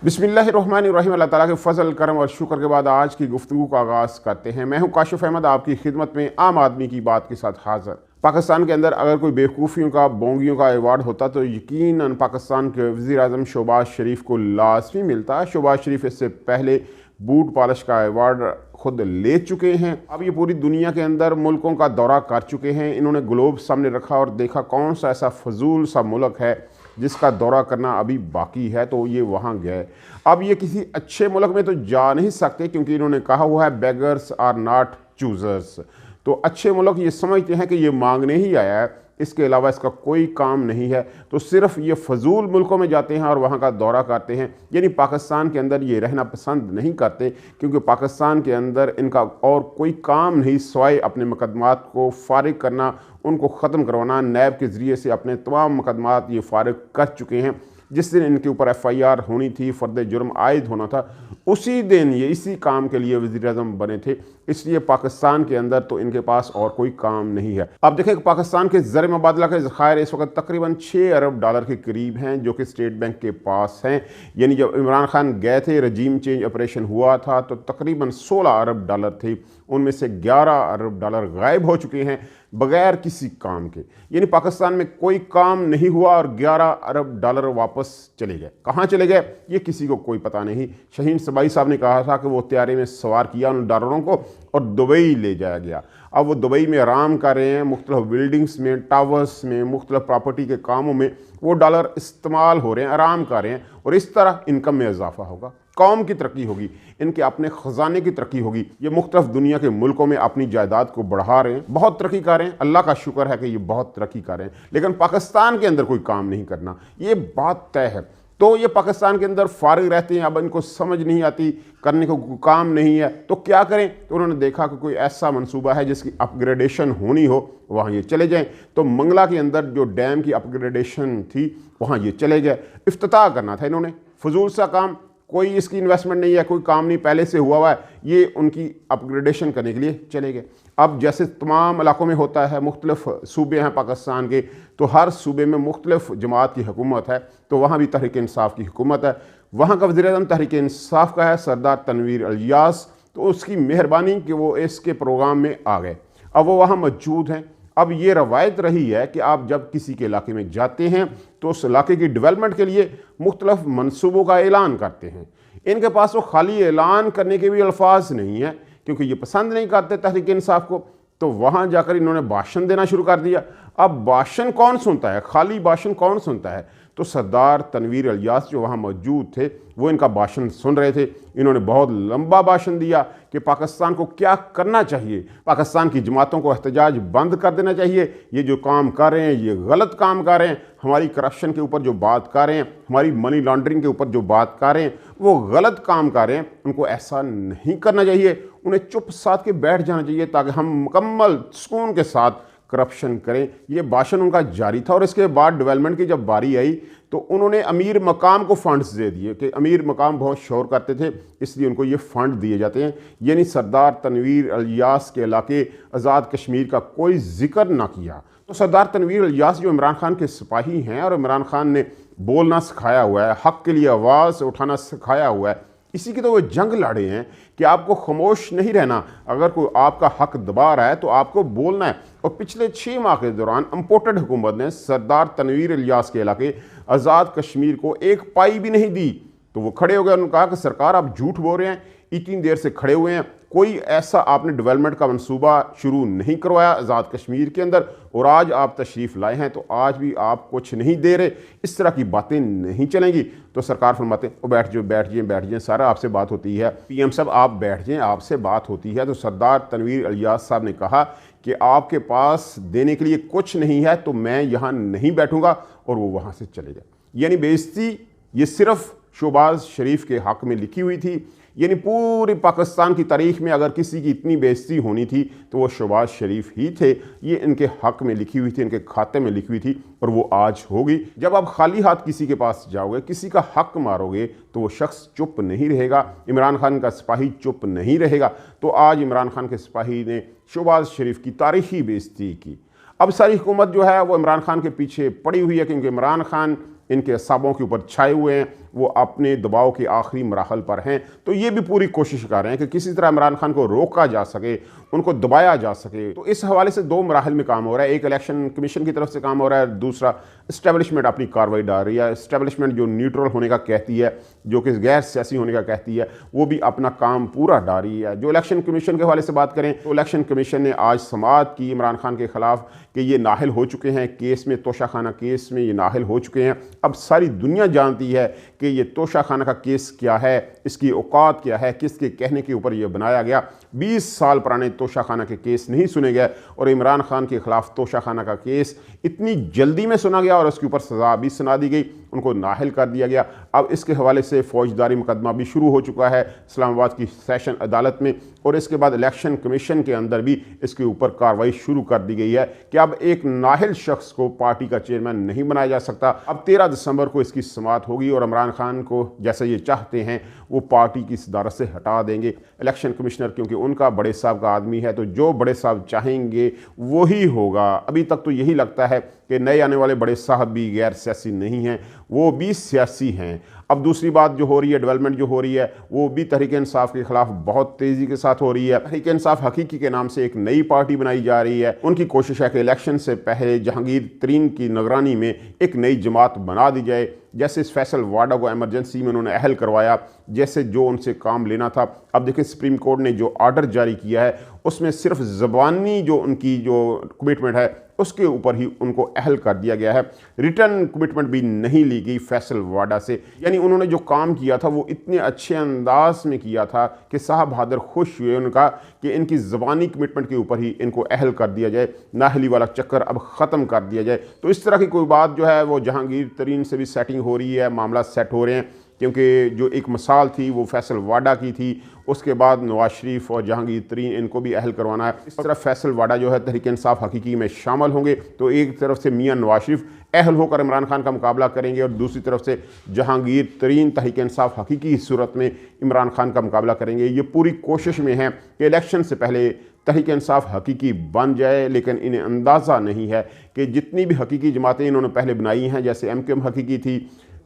बिस्मिल्लाहिर्रहमानिर्रहीम। अल्लाह ताला के फ़ज़ल करम और शुक्र के बाद आज की गुफ्तगू का आगाज़ करते हैं। मैं हूं काशिफ़ अहमद, आपकी खिदमत में आम आदमी की बात के साथ हाज़िर। पाकिस्तान के अंदर अगर कोई बेवकूफ़ियों का बोंगियों का अवार्ड होता तो यकीनन पाकिस्तान के वज़ीर-ए-आज़म शहबाज शरीफ को लाज़मी मिलता। शहबाज शरीफ इससे पहले बूट पॉलिश का अवार्ड खुद ले चुके हैं। अब ये पूरी दुनिया के अंदर मुल्कों का दौरा कर चुके हैं। इन्होंने ग्लोब सामने रखा और देखा कौन सा ऐसा फजूल सा मुल्क है जिसका दौरा करना अभी बाकी है, तो ये वहाँ गए। अब ये किसी अच्छे मुल्क में तो जा नहीं सकते क्योंकि इन्होंने कहा हुआ है बेगर्स आर नॉट चूज़र्स। तो अच्छे मुल्क ये समझते हैं कि ये मांगने ही आया है, इसके अलावा इसका कोई काम नहीं है, तो सिर्फ ये फजूल मुल्कों में जाते हैं और वहाँ का दौरा करते हैं। यानी पाकिस्तान के अंदर ये रहना पसंद नहीं करते क्योंकि पाकिस्तान के अंदर इनका और कोई काम नहीं सिवाय अपने मुकदमात को फारिग करना, उनको ख़त्म करवाना। नैब के ज़रिए से अपने तमाम मुकदमात ये फारिग कर चुके हैं। जिस दिन इनके ऊपर FIR होनी थी, फ़र्द जुर्म आयद होना था, उसी दिन ये इसी काम के लिए वज़ीर-ए-आज़म बने थे। इसलिए पाकिस्तान के अंदर तो इनके पास और कोई काम नहीं है। अब देखें कि पाकिस्तान के ज़र मुबादला के ज़खायर इस वक्त तकरीबन $6 अरब के करीब हैं, जो कि स्टेट बैंक के पास हैं। यानी जब इमरान खान गए थे, रजीम चेंज ऑपरेशन हुआ था, तो तकरीबन $16 अरब थे। उनमें से $11 अरब गायब हो चुके हैं बगैर किसी काम के। यानी पाकिस्तान में कोई काम नहीं हुआ और $11 अरब वापस चले गए। कहाँ चले गए ये किसी को कोई पता नहीं। शाहीन सबाई साहब ने कहा था कि वो तैयारे में सवार किया उन डॉलरों को और दुबई ले जाया गया। अब वो दुबई में आराम कर रहे हैं, मुख्तलिफ बिल्डिंग्स में, टावर्स में, मुख्तलिफ प्रॉपर्टी के कामों में वो डॉलर इस्तेमाल हो रहे हैं, आराम कर रहे हैं और इस तरह इनकम में इजाफा होगा, कौम की तरक्की होगी, इनके अपने ख़जाने की तरक्की होगी। ये मुख्तलिफ दुनिया के मुल्कों में अपनी जायदाद को बढ़ा रहे हैं, बहुत तरक्की कर रहे हैं। अल्लाह का शुक्र है कि ये बहुत तरक्की कर रहे हैं, लेकिन पाकिस्तान के अंदर कोई काम नहीं करना, ये बात तय है। तो ये पाकिस्तान के अंदर फारिग रहते हैं, अब इनको समझ नहीं आती, करने को काम नहीं है, तो क्या करें। तो उन्होंने देखा कि कोई ऐसा मंसूबा है जिसकी अपग्रेडेशन होनी हो, वहाँ ये चले जाएं। तो मंगला के अंदर जो डैम की अपग्रेडेशन थी वहाँ ये चले गए। इफ्तिताह करना था इन्होंने, फजूल सा काम, कोई इसकी इन्वेस्टमेंट नहीं है, कोई काम नहीं पहले से हुआ है, ये उनकी अपग्रेडेशन करने के लिए चले गए। अब जैसे तमाम इलाकों में होता है, मुख्तलिफ सूबे हैं पाकिस्तान के, तो हर सूबे में मुख्तलिफ जमात की हुकूमत है, तो वहाँ भी तहरीक इंसाफ की हुकूमत है। वहाँ का वज़ीर-ए-आज़म तहरीक इंसाफ का है सरदार तनवीर इलियास, तो उसकी मेहरबानी कि वो इसके प्रोग्राम में आ गए, अब वो वहाँ मौजूद हैं। अब ये रवायत रही है कि आप जब किसी के इलाके में जाते हैं तो उस इलाके की डेवलपमेंट के लिए मुख्तलिफ मनसूबों का ऐलान करते हैं। इनके पास वो खाली ऐलान करने के भी अल्फाज नहीं है क्योंकि ये पसंद नहीं करते तहरीक इंसाफ को, तो वहाँ जाकर इन्होंने भाषण देना शुरू कर दिया। अब भाषण कौन सुनता है, खाली भाषण कौन सुनता है, तो सरदार तनवीर इलियास जो वहाँ मौजूद थे वो इनका भाषण सुन रहे थे। इन्होंने बहुत लंबा भाषण दिया कि पाकिस्तान को क्या करना चाहिए, पाकिस्तान की जमातों को एहतजाज बंद कर देना चाहिए, ये जो काम कर रहे हैं ये गलत काम कर रहे हैं, हमारी करप्शन के ऊपर जो बात कर रहे हैं, हमारी मनी लॉन्ड्रिंग के ऊपर जो बात कर रहे हैं वो गलत काम कर रहे हैं, उनको ऐसा नहीं करना चाहिए, उन्हें चुप साथ के बैठ जाना चाहिए ताकि हम मुकम्मल सुकून के साथ करप्शन करें। ये भाषण उनका जारी था। और इसके बाद डेवलपमेंट की जब बारी आई तो उन्होंने अमीर मकाम को फंड्स दे दिए कि अमीर मकाम बहुत शोर करते थे, इसलिए उनको ये फ़ंड दिए जाते हैं। यानी सरदार तनवीर इलियास के इलाके आज़ाद कश्मीर का कोई जिक्र ना किया। तो सरदार तनवीर इलियास जो इमरान खान के सिपाही हैं और इमरान खान ने बोलना सिखाया हुआ है, हक़ के लिए आवाज़ उठाना सिखाया हुआ है, इसी की तो वो जंग लड़े हैं कि आपको खामोश नहीं रहना, अगर कोई आपका हक दबा रहा है तो आपको बोलना है। और पिछले 6 माह के दौरान इम्पोर्टेड हुकूमत ने सरदार तनवीर इलियास के इलाके आज़ाद कश्मीर को एक पाई भी नहीं दी। तो वो खड़े हो गए, उन्होंने कहा कि सरकार आप झूठ बोल रहे हैं, इतनी देर से खड़े हुए हैं, कोई ऐसा आपने डेवलपमेंट का मंसूबा शुरू नहीं करवाया आज़ाद कश्मीर के अंदर, और आज आप तशरीफ़ लाए हैं तो आज भी आप कुछ नहीं दे रहे, इस तरह की बातें नहीं चलेंगी। तो सरकार फरमाते हैं बैठ जाओ, बैठ जाइए, बैठ जाइए, सारा आपसे बात होती है, PM साहब आप बैठ जाएँ, आपसे बात होती है। तो सरदार तनवीर इलियास साहब ने कहा कि आपके पास देने के लिए कुछ नहीं है तो मैं यहाँ नहीं बैठूँगा, और वो वहाँ से चले गए। यानी बेइज्जती ये सिर्फ शहबाज शरीफ के हक़ में लिखी हुई थी। यानी पूरी पाकिस्तान की तारीख़ में अगर किसी की इतनी बेइज्जती होनी थी तो वो शहबाज शरीफ ही थे। ये इनके हक़ में लिखी हुई थी, इनके खाते में लिखी हुई थी, और वो आज होगी। जब आप खाली हाथ किसी के पास जाओगे, किसी का हक़ मारोगे, तो वो शख्स चुप नहीं रहेगा। इमरान खान का सिपाही चुप नहीं रहेगा। तो आज इमरान खान के सिपाही ने शहबाज शरीफ की तारीख़ी बेइज्जती की। अब सारी हुकूमत जो है वो इमरान खान के पीछे पड़ी हुई है क्योंकि इमरान खान इनके असाबों के ऊपर छाए हुए हैं, वो अपने दबाव के आखिरी मराहल पर हैं। तो ये भी पूरी कोशिश कर रहे हैं कि किसी तरह इमरान खान को रोका जा सके, उनको दबाया जा सके। तो इस हवाले से दो मराहल में काम हो रहा है। एक इलेक्शन कमीशन की तरफ से काम हो रहा है, दूसरा इस्टेब्लिशमेंट अपनी कार्रवाई डाल रही है। इस्टेब्लिशमेंट जो न्यूट्रल होने का कहती है, जो कि गैर सियासी होने का कहती है, वो भी अपना काम पूरा डाल रही है। जो इलेक्शन कमीशन के हवाले से बात करें तो इलेक्शन कमीशन ने आज समाअत की इमरान खान के खिलाफ कि ये नाहिल हो चुके हैं केस में, तोशाखाना केस में ये नाहिल हो चुके हैं। अब सारी दुनिया जानती है कि ये तोशाखाना का केस क्या है, इसकी औकात क्या है, किसके कहने के ऊपर ये बनाया गया। 20 साल पुराने तोशाखाना के केस नहीं सुने गए और इमरान खान के खिलाफ तोशाखाना का केस इतनी जल्दी में सुना गया और उसके ऊपर सज़ा भी सुना दी गई, उनको नाहिल कर दिया गया। अब इसके हवाले से फौजदारी मुकदमा भी शुरू हो चुका है इस्लामाबाद की सेशन अदालत में, और इसके बाद इलेक्शन कमीशन के अंदर भी इसके ऊपर कार्रवाई शुरू कर दी गई है कि अब एक नाहिल शख्स को पार्टी का चेयरमैन नहीं बनाया जा सकता। अब 13 दिसंबर को इसकी समाअत होगी और इमरान खान को जैसे ये चाहते हैं वो पार्टी की सदारत से हटा देंगे इलेक्शन कमिश्नर, क्योंकि उनका बड़े साहब का आदमी है, तो जो बड़े साहब चाहेंगे वही होगा। अभी तक तो यही लगता है कि नए आने वाले बड़े साहब भी गैर सियासी नहीं हैं, वो भी सियासी हैं। अब दूसरी बात जो हो रही है, डेवलपमेंट जो हो रही है, वो भी तहरीक इंसाफ के खिलाफ बहुत तेज़ी के साथ हो रही है। तहरीक इंसाफ हकीकी के नाम से एक नई पार्टी बनाई जा रही है। उनकी कोशिश है कि इलेक्शन से पहले जहांगीर तरीन की निगरानी में एक नई जमात बना दी जाए। जैसे इस फैसल वाडा को एमरजेंसी में उन्होंने अहल करवाया, जैसे जो उनसे काम लेना था। अब देखिए सुप्रीम कोर्ट ने जो आर्डर जारी किया है उसमें सिर्फ ज़बानी जो उनकी जो कमिटमेंट है उसके ऊपर ही उनको अहल कर दिया गया है। रिटर्न कमिटमेंट भी नहीं ली गई फैसल वाडा से। यानी उन्होंने जो काम किया था वो इतने अच्छे अंदाज में किया था कि साहब बहादुर खुश हुए उनका कि इनकी ज़बानी कमिटमेंट के ऊपर ही इनको अहल कर दिया जाए, नाहली वाला चक्कर अब ख़त्म कर दिया जाए। तो इस तरह की कोई बात जो है वो जहांगीर तरीन से भी सेटिंग हो रही है, मामला सेट हो रहे हैं, क्योंकि जो एक मिसाल थी वो फैसल वाडा की थी। उसके बाद नवाज शरीफ और जहांगीर तरीन इनको भी अहल करवाना है। इस तरह फैसल वाडा जो है तहरीक इंसाफ हकीकी में शामिल होंगे, तो एक तरफ से मियां नवाज शरीफ अहल होकर इमरान खान का मुकाबला करेंगे और दूसरी तरफ से जहांगीर तरीन तहरीक इंसाफ हकीकी की सूरत में इमरान खान का मुकाबला करेंगे। ये पूरी कोशिश में है कि इलेक्शन से पहले तहरीक इंसाफ हकीकी बन जाए, लेकिन इन्हें अंदाज़ा नहीं है कि जितनी भी हकीकी जमातें इन्होंने पहले बनाई हैं, जैसे MKM हकीकी थी,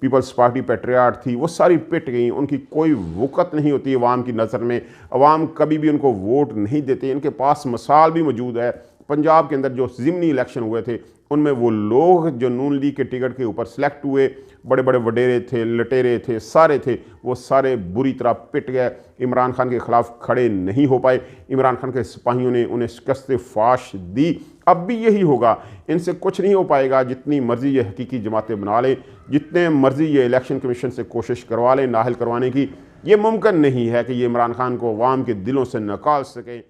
पीपल्स पार्टी पेट्रियाट थी, वो सारी पिट गई। उनकी कोई वक़्त नहीं होती अवाम की नज़र में, अवाम कभी भी उनको वोट नहीं देते। इनके पास मिसाल भी मौजूद है। पंजाब के अंदर जो ज़िमनी इलेक्शन हुए थे उनमें वो लोग जो नून लीग के टिकट के ऊपर सेलेक्ट हुए, बड़े बड़े वडेरे थे, लटेरे थे, सारे थे, वो सारे बुरी तरह पिट गए। इमरान खान के ख़िलाफ़ खड़े नहीं हो पाए। इमरान खान के सिपाहियों ने उन्हें शिकस्त फाश दी। अब भी यही होगा, इनसे कुछ नहीं हो पाएगा। जितनी मर्ज़ी ये हकीकी जमातें बना लें, जितने मर्ज़ी ये इलेक्शन कमीशन से कोशिश करवा लें नाहिल करवाने की, ये मुमकिन नहीं है कि ये इमरान खान को अवाम के दिलों से निकाल सकें।